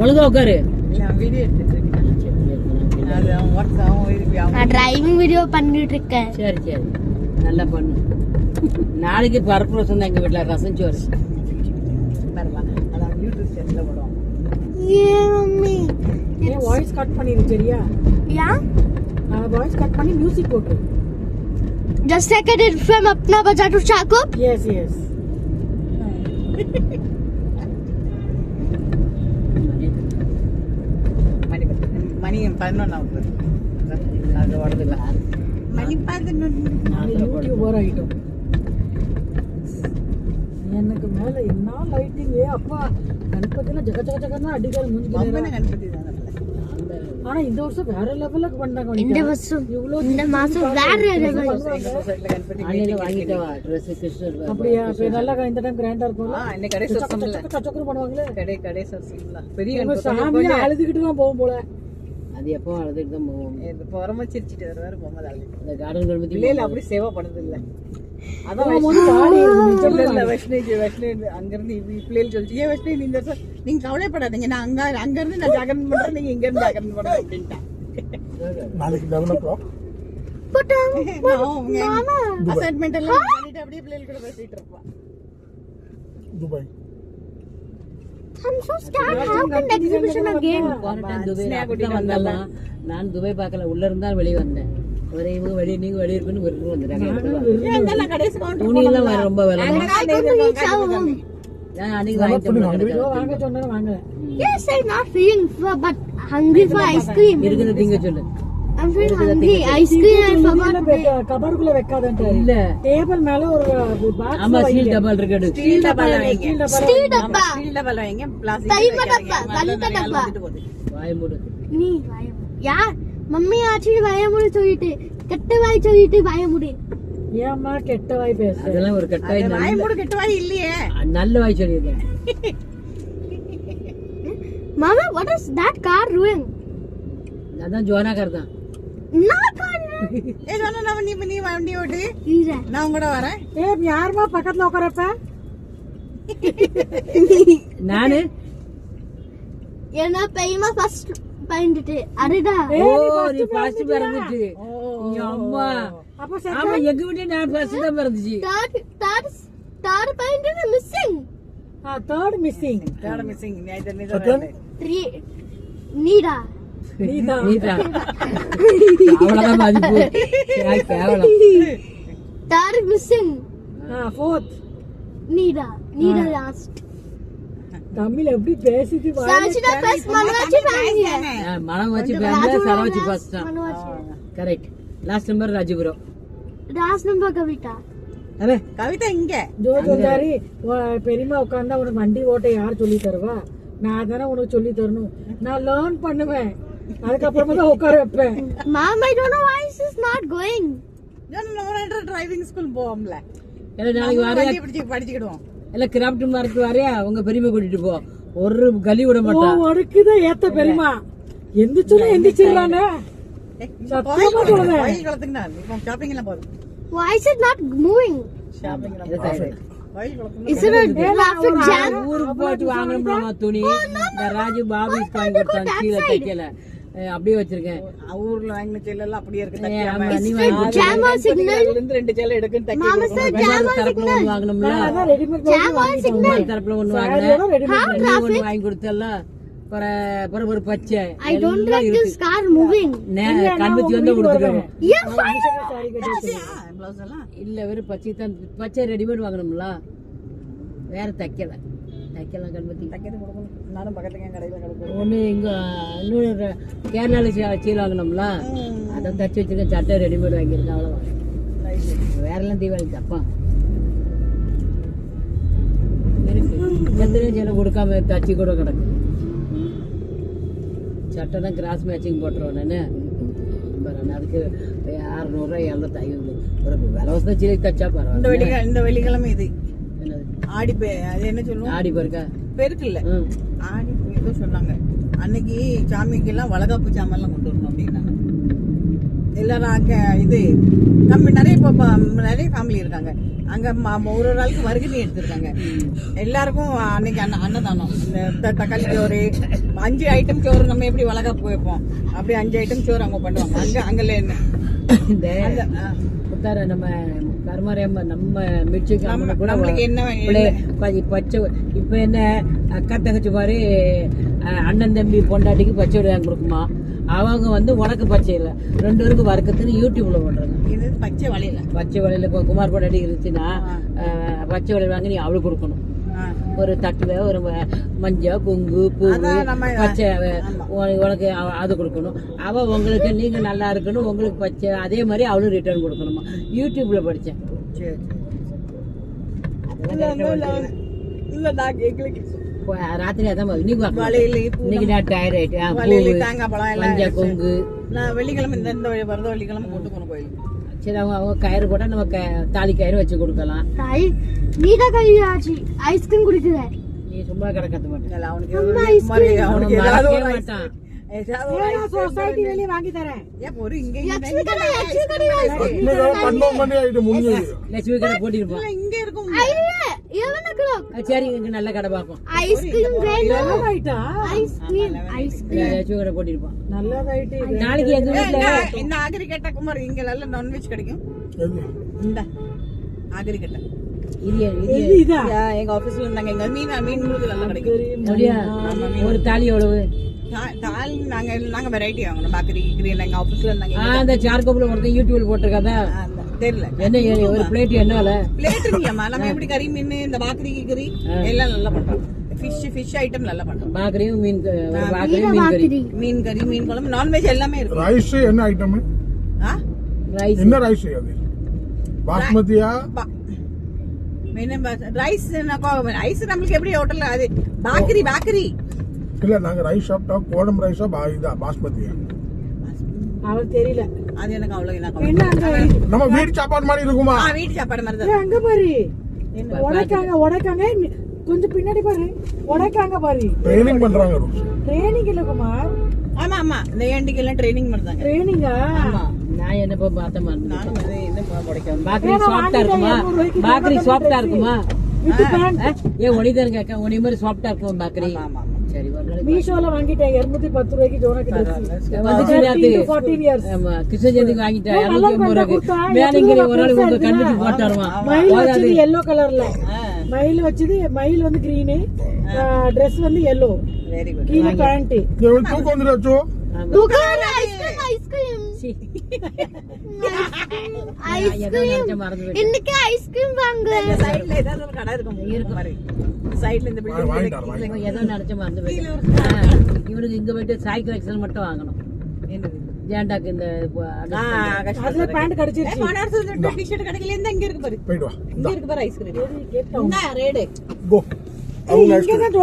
ஒழுங்கா உட்காரு. Driving video பண்ணிட்டு இருக்கேன். சரி சரி, நல்லா பண்ணு. நாளைக்கு பருப்பு ரசம் தான் எங்க வீட்டுல, ரசம் சோறு. வாய்ஸ் கட் பண்ணிரு சரியா? யா வாய்ஸ் கட் பண்ணி மியூசிக் போட்டு. Just take it from अपना बजा to Chakup. Yes yes. மணி 11 அது வரதில்ல. மணி 11 யூடியூபர் ஆயிட்டோம். எனக்கு மேல என்ன லைட்டிங் அப்பா, கணபதினா ஜக ஜக ஜகன்னா அடிக்காத மூஞ்சில கணபதி தான். ஆனா இந்த வருஷம் வேற லெவலுக்கு பண்ணாங்க. இந்த வருஷம் இந்த மாசம் வேற லெவல். ஆன்லைன்ல வாங்கிட்டவா Dress கிருஷ்ணர். அப்படியே அப்ப நல்லா இந்த டைம் கிராண்டா இருக்கும்ல. இன்னைக்கு கடை சர்சம்ல சக்கர பண்ணுவாங்களே. கடை சர்சம்ல பெரிய சாமி அழுதுகிட்டு தான் போகும் போல. அது எப்போ அழுதுட்டு தான் போவோம். இது போறமா சிரிச்சிட்டு வருவாரு போகும்போது அழுது. இந்த கார்டன் கணபதி இல்ல அப்படி சேவா பண்ணது இல்ல. அதான் வைஷ்ணவி அங்க இருந்து பிள்ளைகள் சொல்லிச்சு, ஏன் வைஷ்ணவி நீங்க நீங்க கவலைப்படாதீங்க, நான் அங்க இருந்து நான் ஜாகரன் பண்றேன், நீங்க இங்க இருந்து ஜாகரன் பண்றேன் அப்படின்ட்டா. நாளைக்கு 11 o'clock அசைன்மெண்ட் எல்லாம் பண்ணிட்டு அப்படியே பிள்ளைகள் கூட பேசிட்டு இருப்பான். Dubai. I'm so scared. How can the exhibition again? நான் துபாய் பார்க்கல, உள்ள இருந்தா வெளியே வந்தேன். ஒரே இவங்க வெளியே, நீங்க வெளியே இருக்குன்னு ஒரு வந்துட்டாங்க. துணி எல்லாம் ரொம்ப விலை. அன்னைக்கு வாங்க சொன்னா வாங்க. Yes, I'm not feeling but hungry for ice cream. இருக்குது திங்க சொல்லு. I'm feeling hungry. Ice cream I forgot. கபருக்குள்ள வைக்காதன்ட்ட இல்ல, டேபிள் மேல ஒரு பாக்ஸ் ஆமா ஸ்டீல் டப்பல் இருக்கு. ஸ்டீல் டப்பால வைங்க. Steel டப்பா. ஸ்டீல் டப்பால வைங்க. பிளாஸ்டிக் தைம டப்பா, கலித டப்பா. வாய் மூடு. நீ வாய மூடு. யார் மம்மி ஆச்சி வாய மூடு சொல்லிட்டு கெட்ட வாய் சொல்லிட்டு வாய மூடு. ஏம்மா கெட்ட வாய் பேச? அதெல்லாம் ஒரு கெட்ட வாய். வாய் மூடு கெட்ட வாய் இல்லையே. நல்ல வாய் சொல்லிருக்கேன். Mama, what is that car doing? அதான் ஜோனா கார் தான். நான் கார். ஏய் ஜோனா, நீ வண்டி ஓட்டு. இல்ல. நான் கூட வரேன். யாருமா பக்கத்துல உட்காரப்ப? நானு என்ன பெரியமா ஃபர்ஸ்ட் பாயிண்ட் அடடா. ஓ நீ ஃபர்ஸ்ட் பிறந்துச்சு. அம்மா அப்ப ஆமா, எங்க வீட்ல நான் ஃபர்ஸ்ட் தான் பிறந்துச்சு. third point is missing. third missing. Three நீடா. நீதா. அவ்வளவுதான் மதிப்பு. கேவலம். third missing. fourth நீடா last. Tamil எப்படி பேசிட்டு சாச்சினா ஃபர்ஸ்ட் மனவாச்சி வாங்க. மனவாச்சி பேர்ல சரவாச்சி ஃபர்ஸ்ட் தான். Correct. Last number Rajapuram. Last number Kavitha. Array Kavitha இங்க ஜோஜோதாரி பெரியமா உட்கார்ந்தா உனக்கு வண்டி ஓட்ட யார் சொல்லி தருவா? நான் தானே உனக்கு சொல்லி தரணும். நான் லேர்ன் பண்ணுவேன், அதுக்கப்புறமா தான் உட்கார வைப்பேன். Mom, I don't know why this is not going. நான் டிரைவிங் ஸ்கூல் போவோம்ல, எல்லாம் நாளைக்கு வரையா படிச்சுக்கிடுவோம். எல்லாம் கிராஃப்ட் மார்க் வரையா உங்க பெரியமா கூட்டிட்டு போ. ஒரு கலி விட மாட்டான். ஒடுக்குதான் ஏத்த பெரியமா எந்திரிச்சிடலானே. சத்தியமா சொல்றேன். ஷாப்பிங் எல்லாம் போதும். Why is it not moving? Shopping எல்லாம் Is it a traffic jam? ஊருக்கு போட்டு வாங்கணும்மா துணி. இந்த ராஜு பாபி வாங்கி கொடுத்தான், கீழே தைக்கல, அப்படியே வச்சிருக்கேன். ஊர்ல வாங்கின செல்லாம் அப்படியே இருக்கு. Jam or signal? ரெண்டு செல்ல எடுக்குன்னு தைக்க. Mama said jam or தரப்புல signal. ஒண்ணு வாங்கணும்ல, Jam or signal? தரப்புல ஒண்ணு வாங்கினேன், ஒண்ணு வாங்கி கொடுத்தல. ஒரு பச்சை. I don't like this car moving. கண்பத்தி வந்து கொடுத்துருக்காங்க. Yeah, fine. இல்ல வெறும் பச்சை தான். பச்சை ரெடிமேட் வாங்கணும்ல, வேற தைக்கலாம் கண்பத்தி. நானும் பக்கத்துல கடையில கிடக்கும். ஒண்ணு இங்க இன்னொரு கேரளால சீல் வாங்கணும்ல, அதான் தச்சு வச்சிருக்கேன். சட்டை ரெடிமேட் வாங்கியிருக்கேன், அவ்வளவுதான். வேற எல்லாம் தீபாவளி தப்பா இருக்கு. எத்தனை சேலை கொடுக்காம தச்சு கூட கிடக்கு. சட்டை தான் கிராஸ் மேட்சிங் போட்டுருவோம் நான். அதுக்கு 600 700 தைக்குது. ஒரு விலவசம் சீலை தச்சா பரவாயில்ல. இந்த வெள்ளிக்கிழமை இது ஆடி அது என்ன சொல்லுவோம், ஆடி பெருக்கா பெருக்கு இல்ல, ஆடி ஏதோ சொன்னாங்க. அன்னைக்கு சாமிக்கு எல்லாம் வளகாப்பு சாமெல்லாம் கொண்டு வரணும் அப்படின்னாங்க. எல்லாரும் அங்க இது நிறைய நிறைய ஃபேமிலி இருக்காங்க அங்க ஒரு ஒரு ஆளுக்கு வருகை எடுத்திருக்காங்க எல்லாருக்கும் அன்னைக்கு அன்னதானம் இந்த தக்காளி சோறு 5 ஐட்டம் சோறு நம்ம எப்படி வளகாப்பு வைப்போம் அப்படி 5 ஐட்டம் சோறு அவங்க பண்ணுவாங்க அங்கல என்ன இந்த புத்தார நம்ம கர்மாரியம்ம நம்ம மிர்ச்சிக்கு கூட நம்மளுக்கு என்ன பச்சை இப்ப என்ன அக்கா தங்கச்சி மாதிரி அண்ணன் தம்பி பொண்டாட்டிக்கு பச்சை விடுவாங்க கொடுக்குமா அவங்க வந்து உனக்கு பச்சை இல்லை 2 பேருக்கு வறுக்கத்துன்னு யூடியூப்ல போடுறாங்க இது பச்சை வலையில இப்போ குமார் பொண்டாட்டி இருந்துச்சுன்னா பச்சை வலையில் வாங்கி நீ அவளுக்கு கொடுக்கணும் ஒரு தட்டுல ஒரு மஞ்சள் குங்கு பூ பச்சை உனக்கு அது கொடுக்கணும் அவ உங்களுக்கு நீங்க நல்லா இருக்கணும் உங்களுக்கு பச்சை அதே மாதிரி அவளும் ரிட்டர்ன் கொடுக்கணுமா யூடியூப்ல படிச்சேன் ராத்திரி அதான் இன்னைக்கு நான் டயர்ட் ஆயிட்டேன் மஞ்சள் கொங்கு நான் வெள்ளிக்கிழமை இந்த வரத வெள்ளிக்கிழமை கொண்டு போன கோயிலுக்கு சரி அவங்க கயிறு போட்டா நம்ம தாலி கயிறு வச்சு கொடுக்கலாம் நீதான் கை ஆச்சு ஐஸ்கிரீம் குடிக்குற நீ சும்மா கிடக்கத்து மாட்டேன் அவனுக்கு ஏதாவது மாட்டான் சொசைட்டி வெளியே வாங்கி தரேன் லட்சுமி கடை போட்டிருப்பான் இங்க இருக்கும் சரி இங்க நல்ல கடை பார்ப்போம் ஐஸ்கிரீம் லட்சுமி கடை போட்டிருப்பான் நல்லதாயிட்டு நாளைக்கு எங்க வீட்டுல இந்த ஆகிரிக்கட்டை குமார் இங்க நல்ல நான்வெஜ் கிடைக்கும் இந்த ஆகிரிக்கட்டை எங்க ஆபீஸ்ல இருந்தாங்க எங்க மீன் முழுது நல்லா கிடைக்கும் ஒரு தாலி எவ்வளவு தாலி நாங்க வெரைட்டி வாங்கணும் பாக்கரி எங்க ஆபீஸ்ல இருந்தாங்க அந்த சார்கோப்ல ஒருத்தன் யூடியூப்ல போட்டிருக்காதா தெரியல என்ன ஒரு பிளேட் என்ன விலை பிளேட் இல்லம்மா நம்ம எப்படி கறி மீன் இந்த பாக்கரி கறி எல்லாம் நல்லா பண்றோம் ஃபிஷ் ஐட்டம் நல்லா பண்றோம் பாக்கரியும் மீன் மீன் கறி மீன் குழம்பு நான்வெஜ் எல்லாமே இருக்கு ரைஸ் என்ன ஐட்டம் ரைஸ் என்ன ரைஸ் அது பாஸ்மதியா ரைஸ் ரைஸ் நம்மளுக்கு எப்படி ஹோட்டல்ல அது பாக்கரி இல்ல நாங்க ரைஸ் சாப்பிட்டா கோடம் ரைஸா பாஸ்மதியா அவளுக்கு தெரியல அது எனக்கு அவ்வளவு நம்ம வீட்டு சாப்பாடு மாதிரி இருக்குமா வீட்டு சாப்பாடு மாதிரி தான் அங்க பாரு உடைக்காங்க கொஞ்சம் பின்னாடி பாரு உடைக்காங்க பாரு ட்ரைனிங் பண்றாங்க ட்ரைனிங் இல்ல குமார் ஆமா இந்த ஏண்டிக்கு எல்லாம் ட்ரைனிங் பண்றாங்க ட்ரைனிங்கா நான் என்ன பார்த்த மாதிரி நானும் பாக்கரி சாஃப்டா இருக்குமா பாக்கரி சாஃப்டா இருக்குமா ஏன் ஒனிதருங்க அக்கா உனி மாதிரி சாஃப்டா இருக்குமா பாக்கரி சரி மீஷோல வாங்கிட்டேன் 210 ரூபாய்க்கு ஜோனக்கு கிருஷ்ண ஜெயந்திக்கு வாங்கிட்டேன் 250 ரூபாய்க்கு மேலிங்கிற ஒரு நாள் உங்க கண்ணுக்கு போட்டாருமா எல்லோ கலர்ல மயில் வச்சது மயில் வந்து கிரீனு Dress வந்து yellow வெரி குட் கீழ பேண்ட் தூக்கம் வந்துருச்சோ இன்னைக்கு ஐஸ்கிரீம் வாங்க சைடுல ஏதாவது ஒரு கடை இருக்கும் மாதிரி சைடுல இந்த பில்டிங் ஏதோ நினைச்ச மறந்து இவனுக்கு இங்க போயிட்டு சாய் கலெக்ஷன் மட்டும் வாங்கணும் என்னது ஜாண்டாக்கு இந்த அதுல பேண்ட் கிடைச்சிருச்சு மனார்ஸ்ல டி-ஷர்ட் கடையில இருந்து இங்க இருக்கு பாரு போய்டு வா இங்க இருக்கு பாரு ஐஸ்கிரீம் இந்த ரேட் கோ அவங்க இங்க தான்